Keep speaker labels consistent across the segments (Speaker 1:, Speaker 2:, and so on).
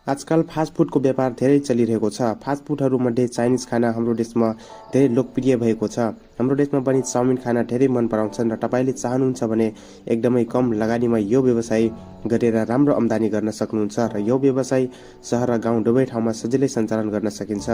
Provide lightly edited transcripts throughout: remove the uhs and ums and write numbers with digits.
Speaker 1: आजकल फास्ट फुडको व्यापार धेरै चलिरहेको छ। फास्ट फुडहरूमध्ये चाइनिज खाना हाम्रो देशमा धेरै लोकप्रिय भएको छ। हाम्रो देशमा पनि चाउमिन खाना धेरै मन पराउँछन् र तपाईले चाहनुहुन्छ भने एकदमै कम लगानीमा यो व्यवसाय गरेर राम्रो आम्दानी गर्न सक्नुहुन्छ र यो व्यवसाय शहर र गाउँ दुवै ठाउँमा सजिलै सञ्चालन गर्न सकिन्छ।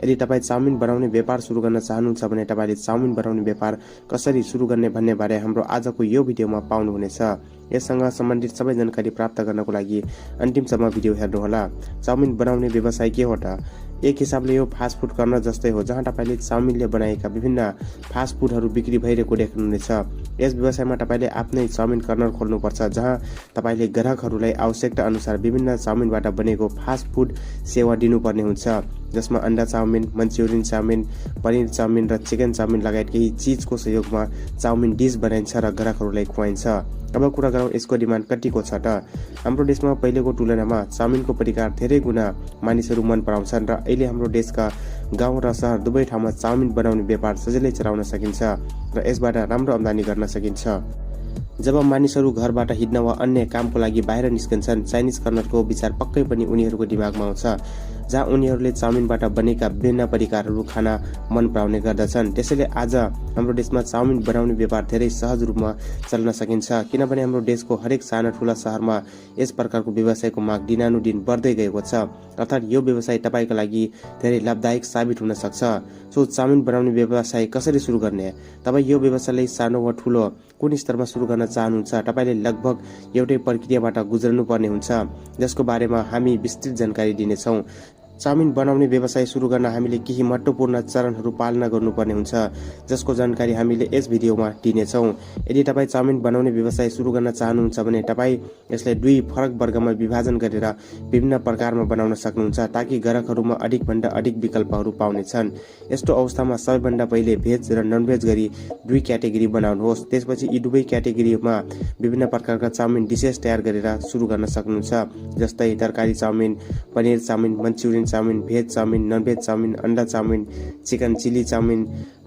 Speaker 1: यदि तपाईँ चाउमिन बनाउने व्यापार सुरु गर्न चाहनुहुन्छ भने तपाईले चाउमिन बनाउने व्यापार कसरी सुरु गर्ने भन्ने बारे हाम्रो आजको यो भिडियोमा पाउनुहुनेछ। यससँग सम्बन्धित सबै जानकारी प्राप्त गर्नको लागि अन्तिमसम्म भिडियो हेर्नुहोला। चाउमिन बनाउने व्यवसाय के हो त? एक हिसाबले यो फास्ट फुड कर्नर जस्तै हो, जहाँ तपाईले चाउमिनले बनाएका विभिन्न फास्ट फुडहरू बिक्री भइरहेको देख्नुहुनेछ। यस व्यवसायमा तपाईले आफ्नै चाउमिन कर्नर खोल्नुपर्छ, जहाँ तपाईले ग्राहकहरूलाई आवश्यकता अनुसार विभिन्न चाउमिनबाट बनेको फास्ट फुड सेवा दिनुपर्ने हुन्छ, जसमा अन्डा chowmein, Manchurian chowmein, paneer chowmein र चिकन चाउमिन लगायत केही चीजको सहयोगमा चाउमिन डिस बनाइन्छ र ग्राहकहरूलाई खुवाइन्छ। अब कुरा गरौँ यसको डिमान्ड कतिको छ त? हाम्रो देशमा पहिलेको तुलनामा चाउमिनको परिकार धेरै गुणा मानिसहरू मन पराउँछन् र अहिले हाम्रो देशका गाउँ र सहर दुवै ठाउँमा चाउमिन बनाउने व्यापार सजिलै चलाउन सकिन्छ र यसबाट राम्रो आम्दानी गर्न सकिन्छ। जब मानिसहरू घरबाट हिँड्न वा अन्य कामको लागि बाहिर निस्कन्छन्, चाइनिज कर्नरको विचार पक्कै पनि उनीहरूको दिमागमा आउँछ, जहाँ उनीहरूले चाउमिनबाट बनेका विभिन्न परिकारहरू खान मन पराउने गर्दछन्। त्यसैले आज हाम्रो देशमा चाउमिन बनाउने व्यापार धेरै सहज रूपमा चल्न सकिन्छ, किनभने हाम्रो देशको हरेक साना ठुला शहरमा यस प्रकारको व्यवसायको माग दिनानुदिन बढ्दै गएको छ। अर्थात् यो व्यवसाय तपाईँका लागि धेरै लाभदायक साबित हुन सक्छ। सो चाउमिन बनाउने व्यवसाय कसरी सुरु गर्ने? तपाईँ यो व्यवसायलाई सानो वा ठुलो कुन स्तरमा सुरु गर्न चाहनुहुन्छ? तपाईँले लगभग एउटै प्रक्रियाबाट गुज्रनु पर्ने हुन्छ, जसको बारेमा हामी विस्तृत जानकारी दिनेछौँ। चाउमिन बनाउने व्यवसाय सुरु गर्न हामीले केही महत्त्वपूर्ण चरणहरू पालना गर्नुपर्ने हुन्छ, जसको जानकारी हामीले यस भिडियोमा दिनेछौँ। यदि तपाईँ चाउमिन बनाउने व्यवसाय सुरु गर्न चाहनुहुन्छ भने तपाईँ यसलाई दुई फरक वर्गमा विभाजन गरेर विभिन्न प्रकारमा बनाउन सक्नुहुन्छ, ताकि ग्राहकहरूमा अधिकभन्दा अधिक विकल्पहरू पाउनेछन्। यस्तो अवस्थामा सबैभन्दा पहिले भेज र ननभेज गरी दुई क्याटेगोरी बनाउनुहोस्। त्यसपछि यी दुवै क्याटेगोरीमा विभिन्न प्रकारका चाउमिन डिसेस तयार गरेर सुरु गर्न सक्नुहुन्छ, जस्तै तरकारी chowmein, paneer chowmein, Manchurian chowmein, veg chowmein, non veg chowmein, अन्डा चाउमिन, चिकन चिली चाउमिन,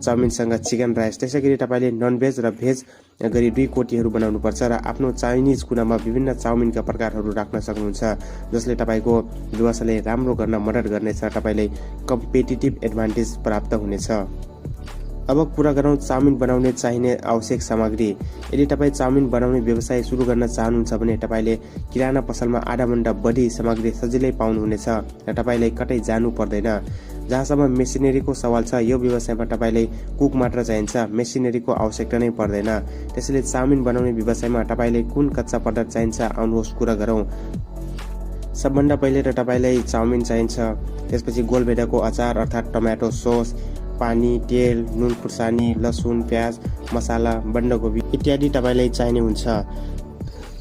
Speaker 1: चाउमिनसँग चिकन राइस। त्यसैगरी तपाईँले ननभेज र भेज गरी दुई कोटीहरू बनाउनुपर्छ र आफ्नो चाइनिज कुनामा विभिन्न चाउमिनका प्रकारहरू राख्न सक्नुहुन्छ, जसले तपाईँको व्यवसायलाई राम्रो गर्न मद्दत गर्नेछ, तपाईँलाई कम्पिटिटिभ एडभान्टेज प्राप्त हुनेछ। अब कुरा गरौँ चाउमिन बनाउने चाहिने आवश्यक सामग्री। यदि तपाईँ चाउमिन बनाउने व्यवसाय सुरु गर्न चाहनुहुन्छ भने तपाईँले किराना पसलमा आधाभन्दा बढी सामग्री सजिलै पाउनुहुनेछ र तपाईँलाई कतै जानु पर्दैन। जहाँसम्म मेसिनरीको सवाल छ, यो व्यवसायमा तपाईँलाई कुक मात्र चाहिन्छ, मेसिनरीको आवश्यकता नै पर्दैन। त्यसैले चाउमिन बनाउने व्यवसायमा तपाईँलाई कुन कच्चा पदार्थ चाहिन्छ, आउनुहोस् कुरा गरौँ। सबभन्दा पहिले त तपाईँलाई चाउमिन चाहिन्छ, त्यसपछि गोलभेडाको अचार अर्थात् टमाटो सस, पानी, तेल, नुन खुर्सानी, लसुन, प्याज, मसाला, बन्दाकोपी इत्यादि तपाईँलाई चाहिने हुन्छ।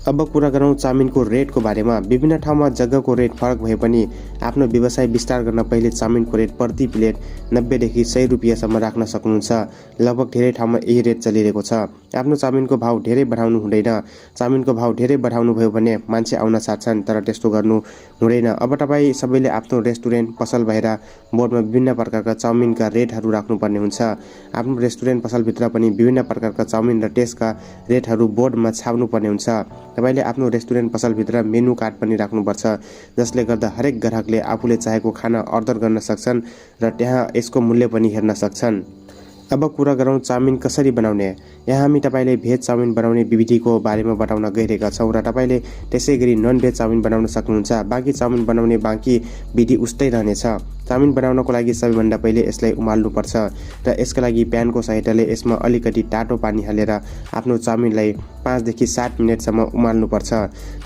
Speaker 1: अब कुरा गरौँ चाउमिनको रेटको बारेमा। विभिन्न ठाउँमा जग्गाको रेट फरक भए पनि आफ्नो व्यवसाय विस्तार गर्न पहिले चाउमिनको रेट प्रति प्लेट 90 देखि 100 रुपियाँसम्म राख्न सक्नुहुन्छ। लगभग धेरै ठाउँमा यही रेट चलिरहेको छ। आफ्नो चाउमिनको भाउ धेरै बढाउनु हुँदैन। चाउमिनको भाउ धेरै बढाउनु भयो भने मान्छे आउन साट्छन्, तर त्यस्तो गर्नु हुँदैन। अब तपाईँ सबैले आफ्नो रेस्टुरेन्ट पसल भएर बोर्डमा विभिन्न प्रकारका चाउमिनका रेटहरू राख्नुपर्ने हुन्छ। आफ्नो रेस्टुरेन्ट पसलभित्र पनि विभिन्न प्रकारका चाउमिन र त्यसका रेटहरू बोर्डमा छाप्नुपर्ने हुन्छ। तपाईले आफ्नो रेस्टुरेन्ट पसलभित्र मेनु कार्ड पनि राख्नुपर्छ, जसले गर्दा हरेक ग्राहकले आफूले चाहेको खाना अर्डर गर्न सक्छन् र त्यहाँ यसको मूल्य पनि हेर्न सक्छन्। अब कुरा गरौँ चाउमिन कसरी बनाउने। यहाँ हामी तपाईँले भेज चाउमिन बनाउने विधिको बारेमा बताउन गइरहेका छौँ र तपाईँले त्यसै गरी नन भेज चाउमिन बनाउन सक्नुहुन्छ। बाँकी चाउमिन बनाउने बाँकी विधि उस्तै रहनेछ। चाउमिन बनाउनको लागि सबैभन्दा पहिले यसलाई उमाल्नुपर्छ र यसका लागि प्यानको सहायताले यसमा अलिकति तातो पानी हालेर आफ्नो चाउमिनलाई 5 देखि 7 मिनेटसम्म उमाल्नुपर्छ।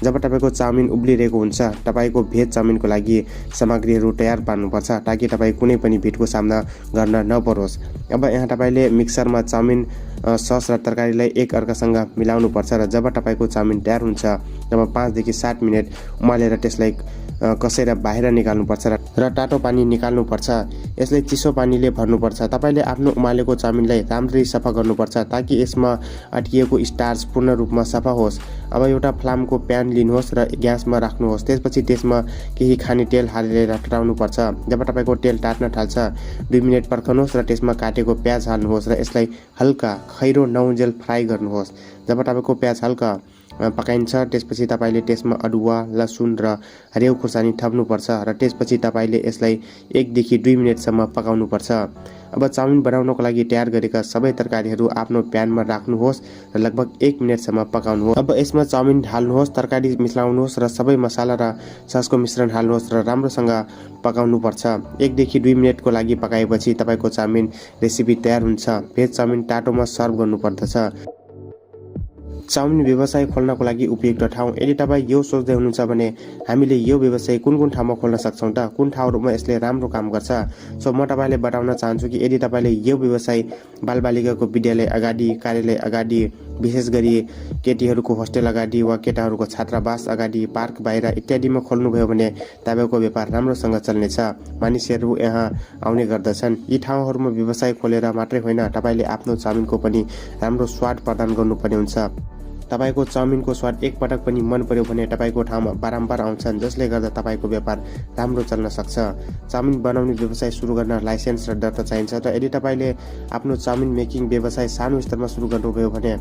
Speaker 1: जब तपाईँको चाउमिन उब्लिरहेको हुन्छ, तपाईँको भेज चाउमिनको लागि सामग्रीहरू तयार पार्नुपर्छ, ताकि तपाईँ कुनै पनि भिडको सामना गर्न नपरोस्। अब यहाँ तपाईँले मिक्सरमा चाउमिन सस र तरकारीलाई एक अर्कासँग मिलाउनुपर्छ र जब तपाईँको चाउमिन तयार हुन्छ तब 5 देखि 7 मिनेट उमालेर त्यसलाई कसेर बाहिर निकाल्नुपर्छ र तातो पानी निकाल्नुपर्छ। यसलाई चिसो पानीले भर्नुपर्छ। तपाईँले आफ्नो उमालेको चाउमिनलाई राम्ररी सफा गर्नुपर्छ, ताकि यसमा अड्किएको स्टार्च पूर्ण रूपमा सफा होस्। अब एउटा फ्लामको प्यान लिनुहोस् र ग्यासमा राख्नुहोस्। त्यसपछि त्यसमा केही खाने तेल हालेर टटाउनुपर्छ। जब तपाईँको तेल तात्न थाल्छ 2 मिनेट पर्खनुहोस् र त्यसमा काटेको प्याज हाल्नुहोस् र यसलाई हल्का खैरो नहुन्जेल फ्राई गर्नुहोस्। जब तपाईँको प्याज हल्का पकाइन्छ। त्यसपछि तपाईले त्यसमा अदुवा, लसुन र हरियो खुर्सानी थप्नुपर्छ र त्यसपछि तपाईले यसलाई 1 देखि 2 मिनेटसम्म पकाउनुपर्छ। अब चाउमिन बनाउनको लागि तयार गरेका सबै तरकारीहरू आफ्नो प्यानमा राख्नुहोस् र लगभग 1 मिनेटसम्म पकाउनुहोस्। अब यसमा चाउमिन हाल्नुहोस्, तरकारी मिलाउनुहोस् र सबै मसाला र ससको मिश्रण हाल्नुहोस् र राम्रोसँग पकाउनुपर्छ। 1 देखि 2 मिनेटको लागि पकाएपछि तपाईको चाउमिन रेसिपी तयार हुन्छ। भेज चाउमिन तातोमा सर्भ गर्नुपर्दछ। चाउमिन व्यवसाय खोल्नको लागि उपयुक्त ठाउँ। यदि तपाईँ यो सोच्दै हुनुहुन्छ भने हामीले यो व्यवसाय कुन कुन ठाउँमा खोल्न सक्छौँ त, कुन ठाउँहरूमा यसले राम्रो काम गर्छ। सो म तपाईँलाई बताउन चाहन्छु कि यदि तपाईँले यो व्यवसाय बालबालिकाको विद्यालय अगाडि, कार्यालय अगाडि, विशेष गरी केटीहरूको होस्टेल अगाडि वा केटाहरूको छात्रावास अगाडि, पार्क बाहिर इत्यादिमा खोल्नुभयो भने तपाईँको व्यापार राम्रोसँग चल्नेछ। मानिसहरू यहाँ आउने गर्दछन्। यी ठाउँहरूमा व्यवसाय खोलेर मात्रै होइन, तपाईँले आफ्नो चाउमिनको पनि राम्रो स्वाद प्रदान गर्नुपर्ने हुन्छ। तपाईको चाउमिनको स्वाद एकपटक पनि मन पर्यो भने तपाईको ठाउँमा बारम्बार आउँछन्, जसले गर्दा तपाईको व्यापार राम्रो चल्न सक्छ। चाउमिन बनाउने व्यवसाय सुरु गर्न लाइसेन्स र दर्ता चाहिन्छ र यदि तपाईले आफ्नो चाउमिन मेकिङ व्यवसाय सानो स्तरमा सुरु गर्नुभयो भने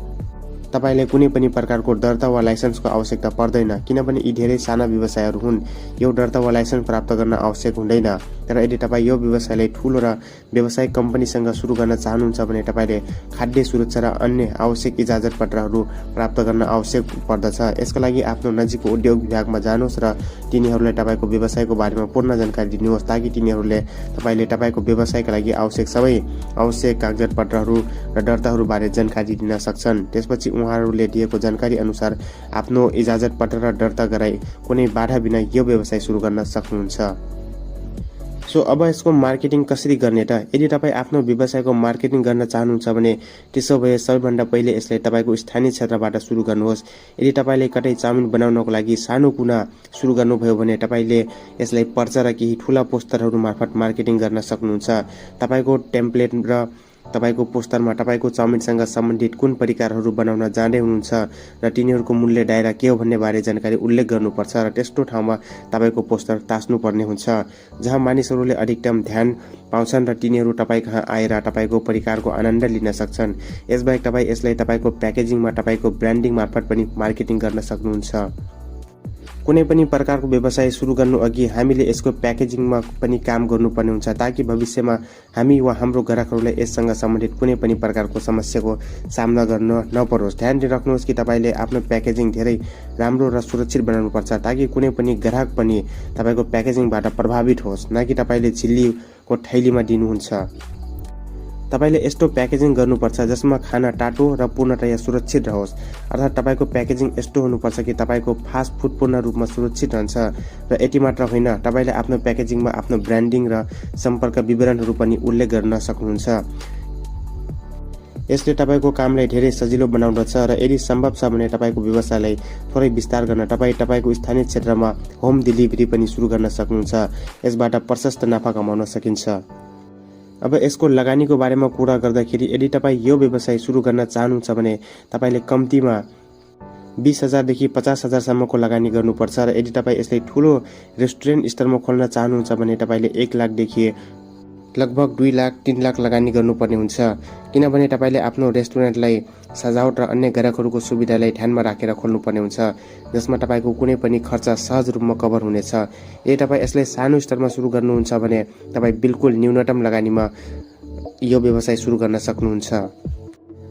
Speaker 1: तपाईले कुनै पनि प्रकारको दर्ता वा लाइसेन्सको आवश्यकता पर्दैन, किनभने यी धेरै साना व्यवसायहरू हुन्। यो दर्ता वा लाइसेन्स प्राप्त गर्न आवश्यक हुँदैन। तर यदि तपाईँ यो व्यवसायलाई ठूलो र व्यावसायिक कम्पनीसँग सुरु गर्न चाहनुहुन्छ भने तपाईले खाद्य सुरक्षा र अन्य आवश्यक इजाजत पत्रहरू प्राप्त गर्न आवश्यक पर्दछ। यसका लागि आफ्नो नजिकको उद्योग विभागमा जानुहोस् र तिनीहरूलाई तपाईको व्यवसायको बारेमा पूर्ण जानकारी दिनुहोस्, ताकि तिनीहरूले तपाईले तपाईको व्यवसायका लागि आवश्यक कागजात पत्रहरू र दर्ताहरू बारे जानकारी दिन सक्छन्। त्यसपछि उहाँहरूले दिएको जानकारी अनुसार आफ्नो इजाजत पत्र र दर्ता गराई कुनै बाधा बिना यो व्यवसाय सुरु गर्न सक्नुहुन्छ। सो अब यसको मार्केटिङ कसरी गर्ने त? यदि तपाईँ आफ्नो व्यवसायको मार्केटिङ गर्न चाहनुहुन्छ भने त्यसो भए सबैभन्दा पहिले यसलाई तपाईँको स्थानीय क्षेत्रबाट सुरु गर्नुहोस्। यदि तपाईँले कतै चाउमिन बनाउनको लागि सानो कुना सुरु गर्नुभयो भने तपाईँले यसलाई पर्चा र केही ठुला पोस्टरहरू मार्फत मार्केटिङ गर्न सक्नुहुन्छ। तपाईँको टेम्प्लेट र तपाईको पोस्टरमा तपाईको चाउमिनसँग सम्बन्धित कुन परिकारहरू बनाउन जाँदै हुनुहुन्छ र तिनीहरूको मूल्य दायरा के हो भन्ने बारे जानकारी उल्लेख गर्नुपर्छ र त्यस्तो ठाउँमा तपाईको पोस्टर टाँस्नुपर्ने हुन्छ जहाँ मानिसहरूले अधिकतम ध्यान पाउँछन् र तिनीहरू तपाईँ कहाँ आएर तपाईको परिकारको आनन्द लिन सक्छन्। यसबाहेक तपाईँ यसलाई तपाईको प्याकेजिङमा तपाईको ब्रान्डिङ मार्फत पनि मार्केटिङ गर्न सक्नुहुन्छ। कुनै पनि प्रकारको व्यवसाय सुरु गर्नु अघि हामीले यसको प्याकेजिङमा पनि काम गर्नुपर्ने हुन्छ, ताकि भविष्यमा हामी वा हाम्रो ग्राहकहरूलाई यससँग सम्बन्धित कुनै पनि प्रकारको समस्याको सामना गर्न नपरोस्। ध्यान राख्नुहोस् कि तपाईले आफ्नो प्याकेजिङ धेरै राम्रो र सुरक्षित बनाउनुपर्छ, ताकि कुनै पनि ग्राहक पनि तपाईको प्याकेजिङबाट प्रभावित होस्, न कि तपाईले झिल्लीको थैलीमा दिनुहुन्छ। तपाईले यस्तो प्याकेजिङ गर्नुपर्छ जसमा खाना तातो र पूर्णतया सुरक्षित रहोस्। अर्थात् तपाईको प्याकेजिङ यस्तो हुनुपर्छ कि तपाईको फास्ट फुड पूर्ण रूपमा सुरक्षित रहन्छ। र यति मात्र होइन, तपाईले आफ्नो प्याकेजिङमा आफ्नो ब्रान्डिङ र सम्पर्क विवरणहरू पनि उल्लेख गर्न सक्नुहुन्छ। यसले तपाईको कामलाई धेरै सजिलो बनाउँदछ र यदि सम्भव छ भने तपाईको व्यवसायलाई थोरै विस्तार गर्न तपाईको स्थानीय क्षेत्रमा होम डेलिभरी पनि सुरु गर्न सक्नुहुन्छ। यसबाट प्रशस्त नाफा कमाउन सकिन्छ। अब यसको लगानीको बारेमा कुरा गर्दाखेरि यदि तपाईँ यो व्यवसाय सुरु गर्न चाहनुहुन्छ भने तपाईले कम्तीमा 20,000 देखि 50,000सम्मको लगानी गर्नुपर्छ र यदि तपाईँ यसलाई ठूलो रेस्टुरेन्ट स्तरमा खोल्न चाहनुहुन्छ भने तपाईले 1 लाख देखि लगभग 2 लाख 3 लाख लगानी गर्नुपर्ने हुन्छ, किनभने तपाईले आफ्नो रेस्टुरेन्टलाई सजावट र अन्य ग्राहकहरूको सुविधालाई ध्यानमा राखेर खोल्नुपर्ने हुन्छ, जसमा तपाईको कुनै पनि खर्च सहज रूपमा कभर हुनेछ। यदि तपाईँ यसलाई सानो स्तरमा सुरु गर्नुहुन्छ भने तपाईँ बिल्कुल न्यूनतम लगानीमा यो व्यवसाय सुरु गर्न सक्नुहुन्छ।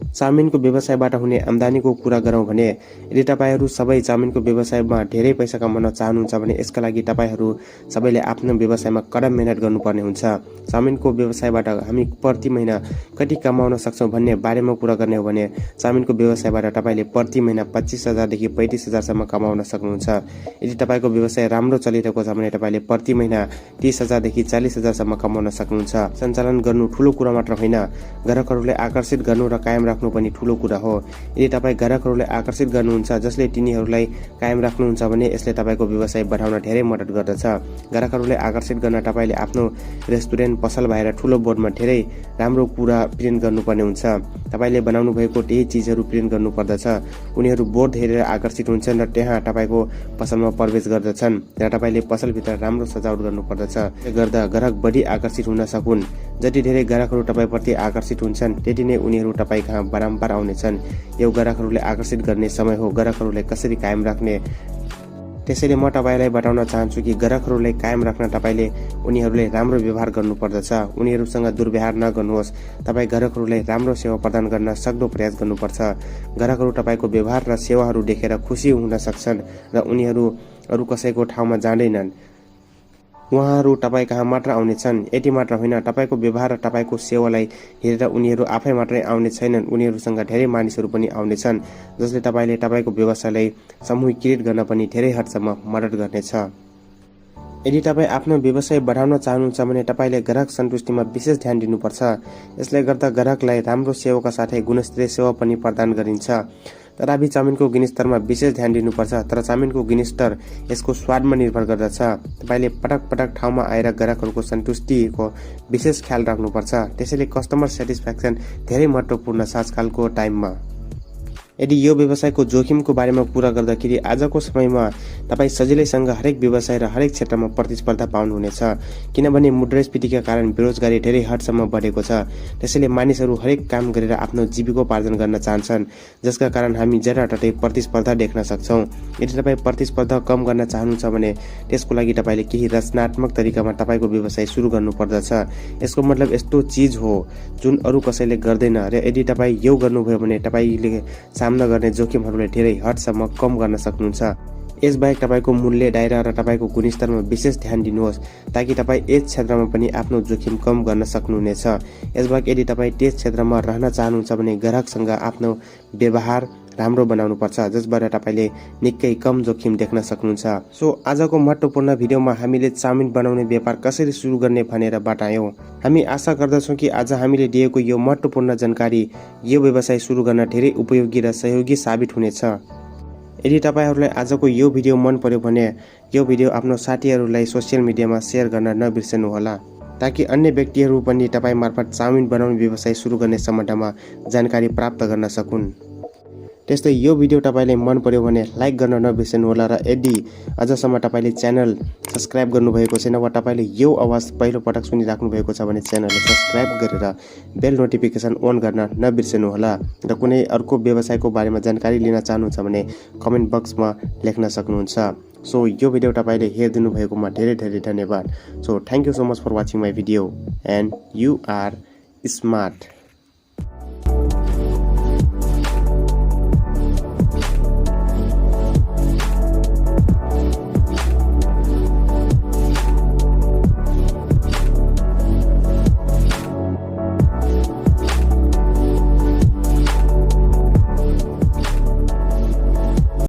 Speaker 1: चाउमिनको व्यवसायबाट हुने आम्दानीको कुरा गरौँ भने यदि तपाईहरू सबै चाउमिनको व्यवसायमा धेरै पैसा कमाउन चाहनुहुन्छ भने यसका लागि तपाईहरू सबैले आफ्नो व्यवसायमा कडम मेहनत गर्नुपर्ने हुन्छ। चाउमिनको व्यवसायबाट हामी प्रति महिना कति कमाउन सक्छौँ भन्ने बारेमा कुरा गर्ने हो भने चाउमिनको व्यवसायबाट तपाईले प्रति महिना 25,000 देखि 35,000सम्म कमाउन सक्नुहुन्छ। यदि तपाईको व्यवसाय राम्रो चलिरहेको छ भने तपाईले प्रति महिना 30,000 देखि 40,000सम्म कमाउन सक्नुहुन्छ। सञ्चालन गर्नु ठूलो कुरा मात्र होइन, ग्राहकहरूलाई आकर्षित गर्नु र कायम राख्नु पनि ठूलो कुरा हो। यदि तपाईँ ग्राहकहरूलाई आकर्षित गर्नुहुन्छ जसले तिनीहरूलाई कायम राख्नुहुन्छ भने यसले तपाईको व्यवसाय बढाउन धेरै मद्दत गर्दछ। ग्राहकहरूलाई आकर्षित गर्न तपाईले आफ्नो रेस्टुरेन्ट पसल बाहिर ठूलो बोर्डमा धेरै राम्रो कुरा प्रिन्ट गर्नुपर्ने हुन्छ। तपाईले बनाउनु भएको त्यही चीजहरू प्रिन्ट गर्नुपर्दछ। उनीहरू बोर्ड हेरेर आकर्षित हुन्छन् र त्यहाँ तपाईको पसलमा प्रवेश गर्दछन् र तपाईले पसलभित्र राम्रो सजावट गर्नुपर्दछ। यसले गर्दा ग्राहक बढी आकर्षित हुन सकुन्। जति धेरै ग्राहकहरू तपाईप्रति आकर्षित हुन्छन् त्यति नै उनीहरू तपाईँ कहाँ बारम्बार आउनेछन्। यो ग्राहकहरूले आकर्षित गर्ने समय हो। ग्राहकहरूलाई कसरी कायम राख्ने, त्यसैले म तपाईलाई बताउन चाहन्छु कि ग्राहकहरूलाई कायम राख्न तपाईले उनीहरूले राम्रो व्यवहार गर्नुपर्दछ। उनीहरूसँग दुर्व्यवहार नगर्नुहोस्। तपाईँ ग्राहकहरूलाई राम्रो सेवा प्रदान गर्न सक्दो प्रयास गर्नुपर्छ। ग्राहकहरू तपाईको व्यवहार र सेवाहरू देखेर खुसी हुन सक्छन् र उनीहरू अरू कसैको ठाउँमा जाँदैनन्। उहाँहरू तपाईँ कहाँ मात्र आउनेछन्। यति मात्र होइन, तपाईको व्यवहार र तपाईको सेवालाई हेरेर उनीहरू आफै मात्रै आउने छैनन्, उनीहरूसँग धेरै मानिसहरू पनि आउनेछन्, जसले तपाईले तपाईको व्यवसायलाई समूहीकृत गर्न पनि धेरै हदसम्म मद्दत गर्नेछ। यदि तपाईँ आफ्नो व्यवसाय बढाउन चाहनुहुन्छ भने तपाईले ग्राहक सन्तुष्टिमा विशेष ध्यान दिनुपर्छ। यसले गर्दा ग्राहकलाई राम्रो सेवाका साथै गुणस्तरीय सेवा पनि प्रदान गरिन्छ। तथापि चाउमिनको गुणस्तरमा विशेष ध्यान दिनुपर्छ। तर चाउमिनको गुणस्तर यसको स्वादमा निर्भर गर्दछ। तपाईले पटक पटक ठाउँमा आएर ग्राहकहरूको सन्तुष्टिको विशेष ख्याल राख्नुपर्छ। त्यसैले कस्टमर सेटिस्फ्याक्सन धेरै महत्त्वपूर्ण छ आजकलको टाइममा। यदि यो व्यवसायको जोखिमको बारेमा कुरा गर्दाखेरि आजको समयमा तपाईँ सजिलैसँग हरेक व्यवसाय र हरेक क्षेत्रमा प्रतिस्पर्धा पाउनुहुनेछ। किनभने मुद्रास्फीतिका कारण बेरोजगारी धेरै हदसम्म बढेको छ। त्यसैले मानिसहरू हरेक काम गरेर आफ्नो जीविकोपार्जन गर्न चाहन्छन्, जसका कारण हामी जताततै प्रतिस्पर्धा देख्न सक्छौँ। यदि तपाईँ प्रतिस्पर्धा कम गर्न चाहनुहुन्छ भने त्यसको लागि तपाईँले केही रचनात्मक तरिकामा तपाईँको व्यवसाय सुरु गर्नुपर्दछ। यसको मतलब यस्तो चिज हो जुन अरू कसैले गर्दैन र यदि तपाईँ यो गर्नुभयो भने तपाईँले सामना गर्ने जोखिमहरूलाई धेरै हदसम्म कम गर्न सक्नुहुन्छ। यसबाहेक तपाईँको मूल्य दायरा र तपाईँको गुणस्तरमा विशेष ध्यान दिनुहोस् ताकि तपाईँ यस क्षेत्रमा पनि आफ्नो जोखिम कम गर्न सक्नुहुनेछ। यसबाहेक यदि तपाईँ त्यस क्षेत्रमा रहन चाहनुहुन्छ भने ग्राहकसँग आफ्नो व्यवहार राम्रो बनाउनुपर्छ, जसबाट तपाईँले निकै कम जोखिम देख्न सक्नुहुन्छ। सो आजको महत्त्वपूर्ण भिडियोमा हामीले चाउमिन बनाउने व्यापार कसरी सुरु गर्ने भनेर बतायौँ। हामी आशा गर्दछौँ कि आज हामीले दिएको यो महत्त्वपूर्ण जानकारी यो व्यवसाय सुरु गर्न धेरै उपयोगी र सहयोगी साबित हुनेछ। यदि तपाईहरूलाई आजको यो भिडियो मन पर्यो भने यो भिडियो आफ्नो साथीहरूलाई सोसियल मिडियामा सेयर गर्न नबिर्सनुहोला, ताकि अन्य व्यक्तिहरू पनि तपाईँ मार्फत चाउमिन बनाउने व्यवसाय सुरु गर्ने सम्बन्धमा जानकारी प्राप्त गर्न सकुन्। त्यस्तै यो भिडियो तपाईलाई मन पर्यो भने लाइक गर्न नबिर्सनुहोला र यदि अझसम्म तपाईले च्यानल सब्स्क्राइब गर्नुभएको छैन वा तपाईले यो आवाज पहिलो पटक सुनिराख्नु भएको छ भने च्यानललाई सब्स्क्राइब गरेर बेल नोटिफिकेसन अन गर्न नबिर्सनुहोला र कुनै अर्को व्यवसायको बारेमा जानकारी लिन चाहनुहुन्छ भने कमेन्ट बक्समा लेख्न सक्नुहुन्छ। सो यो भिडियो तपाईले हेरिदिनु भएकोमा धेरै धेरै धन्यवाद। So thank you so much for watching my video and you are smart.